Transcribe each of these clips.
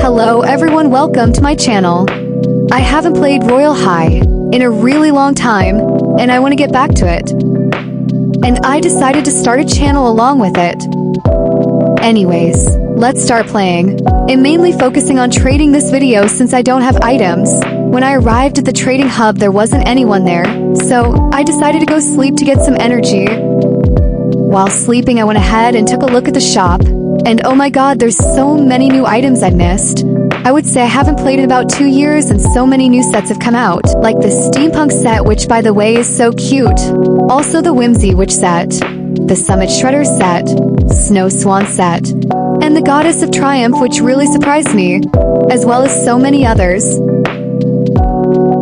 Hello everyone, welcome to my channel. I haven't played Royale High in a really long time, and I want to get back to it. And I decided to start a channel along with it. Anyways, let's start playing. I'm mainly focusing on trading this video since I don't have items. When I arrived at the trading hub, there wasn't anyone there, so I decided to go sleep to get some energy. While sleeping, I went ahead and took a look at the shop, and oh my god, there's so many new items I missed. I would say I haven't played in about 2 years and so many new sets have come out, like the Steampunk set, which by the way is so cute. Also the Whimsy Witch set, the Summit Shredder set, Snow Swan set, and the Goddess of Triumph, which really surprised me, as well as so many others.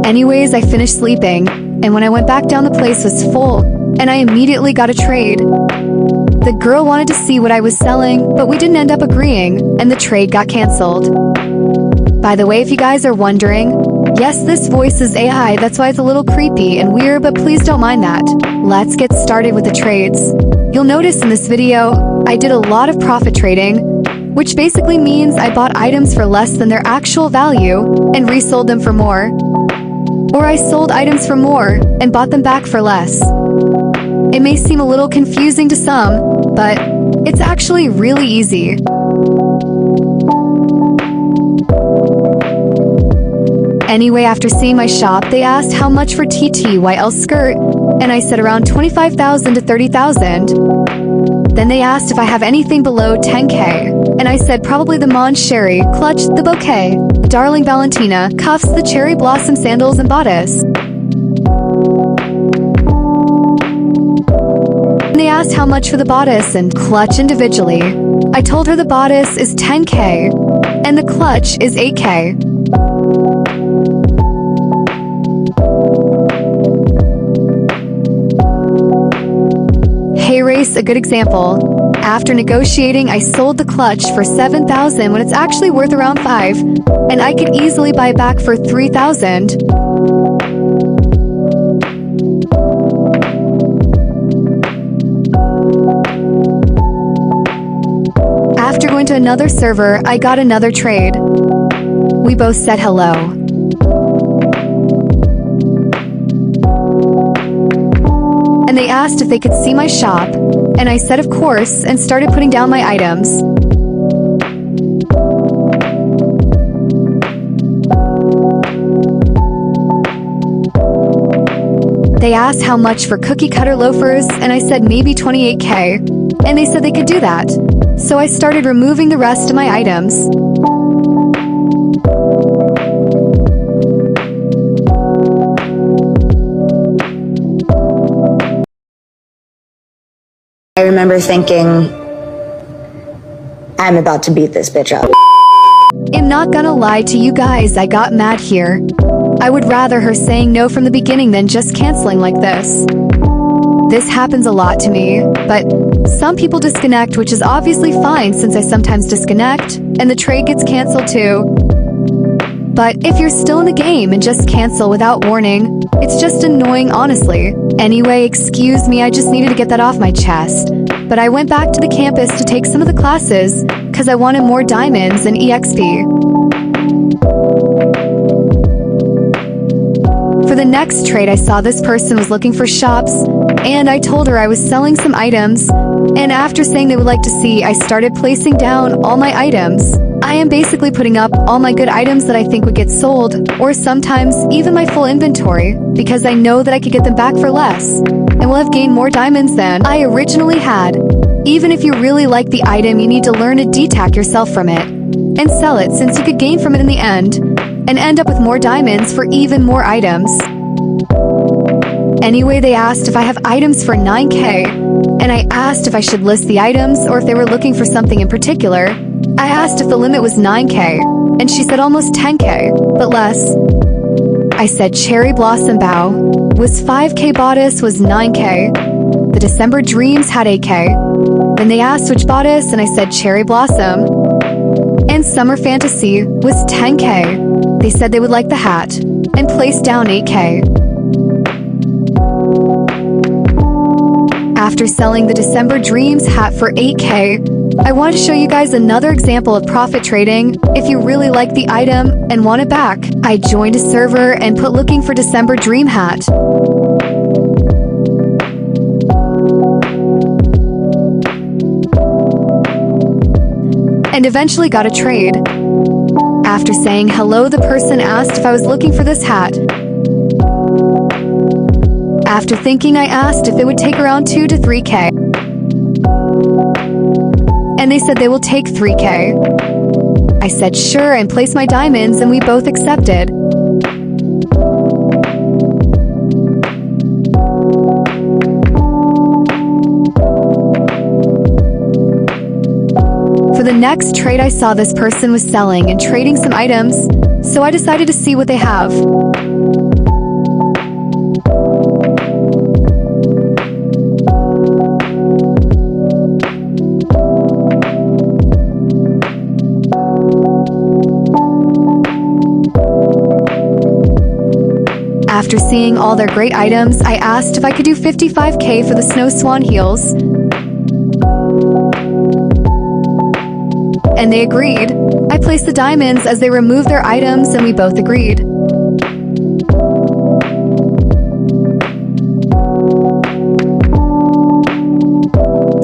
Anyways, I finished sleeping, and when I went back down, the place was full, and I immediately got a trade. The girl wanted to see what I was selling, but we didn't end up agreeing, and the trade got cancelled. By the way, if you guys are wondering, yes, this voice is AI, that's why it's a little creepy and weird, but please don't mind that. Let's get started with the trades. You'll notice in this video, I did a lot of profit trading, which basically means I bought items for less than their actual value and resold them for more. Or I sold items for more and bought them back for less. It may seem a little confusing to some, but it's actually really easy. Anyway, after seeing my shop, they asked how much for TTYL skirt, and I said around 25,000 to 30,000. Then they asked if I have anything below 10k, and I said probably the Mon Sherry, Clutch, the Bouquet, Darling Valentina, Cuffs, the Cherry Blossom Sandals, and Bodice. They asked how much for the Bodice and Clutch individually. I told her the Bodice is 10k, and the Clutch is 8k. Hey Race, a good example. After negotiating, I sold the Clutch for 7,000 when it's actually worth around 5, and I could easily buy it back for 3,000. After going to another server, I got another trade. We both said hello. And they asked if they could see my shop, and I said of course, and started putting down my items. They asked how much for cookie cutter loafers, and I said maybe 28k, and they said they could do that. So I started removing the rest of my items. I remember thinking, I'm about to beat this bitch up. I'm not gonna lie to you guys, I got mad here. I would rather her saying no from the beginning than just canceling like this. This happens a lot to me, but some people disconnect, which is obviously fine since I sometimes disconnect, and the trade gets canceled too. But if you're still in the game and just cancel without warning, it's just annoying, honestly. Anyway, excuse me, I just needed to get that off my chest. But I went back to the campus to take some of the classes, cause I wanted more diamonds and EXP. For the next trade, I saw this person was looking for shops, and I told her I was selling some items, and after saying they would like to see, I started placing down all my items. I am basically putting up all my good items that I think would get sold, or sometimes even my full inventory, because I know that I could get them back for less, and will have gained more diamonds than I originally had. Even if you really like the item, you need to learn to detach yourself from it, and sell it since you could gain from it in the end, and end up with more diamonds for even more items. Anyway, they asked if I have items for 9k, and I asked if I should list the items or if they were looking for something in particular. I asked if the limit was 9k, and she said almost 10k, but less. I said Cherry Blossom Bow was 5k, Bodice was 9k, the December Dreams had 8k. Then they asked which bodice, and I said Cherry Blossom. And Summer Fantasy was 10k. They said they would like the hat, and placed down 8k. After selling the December Dreams hat for 8k, I want to show you guys another example of profit trading. If you really like the item and want it back, I joined a server and put looking for December dream hat. And eventually got a trade. After saying hello, the person asked if I was looking for this hat. After thinking, I asked if it would take around 2 to 3K. And they said they will take 3K. I said sure and placed my diamonds, and we both accepted. For the next trade, I saw this person was selling and trading some items, so I decided to see what they have. After seeing all their great items, I asked if I could do 55K for the snow swan heels. And they agreed. I placed the diamonds as they removed their items, and we both agreed.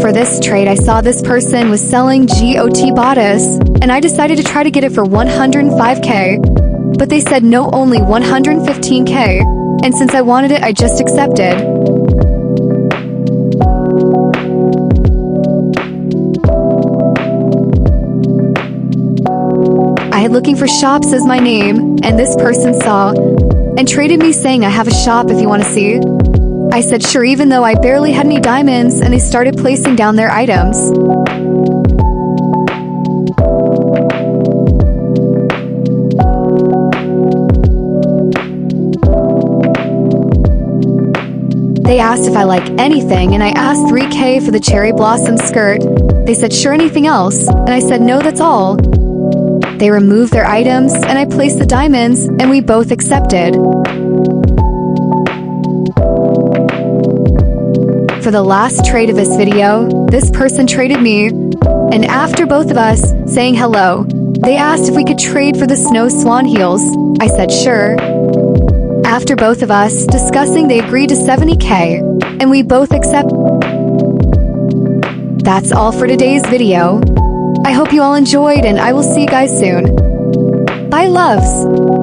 For this trade, I saw this person was selling GOT bodice, and I decided to try to get it for 105K. But they said no, only 115K, and since I wanted it, I just accepted. I had looking for shops as my name, and this person saw and traded me saying I have a shop if you want to see. I said sure, even though I barely had any diamonds, and they started placing down their items. They asked if I like anything, and I asked 3K for the cherry blossom skirt. They said sure, anything else, and I said no, that's all. They removed their items, and I placed the diamonds, and we both accepted. For the last trade of this video, this person traded me, and after both of us saying hello, they asked if we could trade for the snow swan heels. I said sure. After both of us discussing, they agreed to 70K, and we both accept. That's all for today's video. I hope you all enjoyed, and I will see you guys soon. Bye, loves!